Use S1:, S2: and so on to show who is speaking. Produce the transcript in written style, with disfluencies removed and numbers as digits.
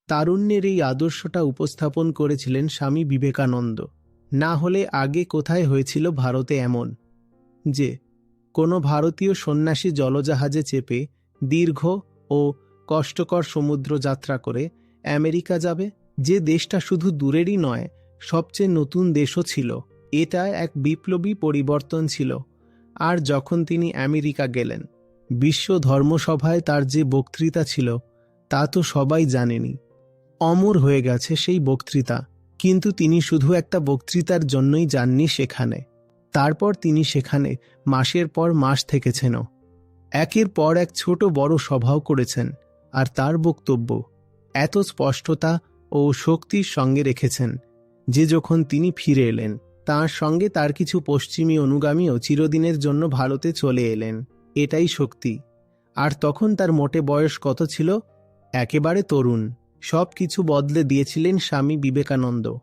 S1: তারুণ্যের এই আদর্শটা উপস্থাপন করেছিলেন স্বামী বিবেকানন্দ। না হলে আগে কোথায় হয়েছিল ভারতে এমন যে কোনো ভারতীয় সন্ন্যাসী জলজাহাজে চেপে দীর্ঘ ও কষ্টকর সমুদ্র যাত্রা করে আমেরিকা যাবে, যে দেশটা শুধু দূরেরই নয়, সবচেয়ে নতুন দেশও ছিল। এটা এক বিপ্লবী পরিবর্তন ছিল। আর যখন তিনি আমেরিকা গেলেন, বিশ্ব ধর্মসভায় তার যে বক্তৃতা ছিল তা তো সবাই জানেনি। অমর হয়ে গেছে সেই বক্তৃতা। কিন্তু তিনি শুধু একটা বক্তৃতার জন্যই যাননি সেখানে। তারপর তিনি সেখানে মাসের পর মাস থেকেছেনও। একের পর এক ছোট বড় সভাও করেছেন। আর তার বক্তব্য এত স্পষ্টতা ও শক্তির সঙ্গে রেখেছেন যে যখন তিনি ফিরে এলেন, তাঁর সঙ্গে তার কিছু পশ্চিমী অনুগামীও চিরদিনের জন্য ভারতে চলে এলেন। এটাই শক্তি। আর তখন তার মোটে বয়স কত ছিল? একেবারে তরুণ। সব কিছু বদলে দিয়েছিলেন স্বামী বিবেকানন্দ।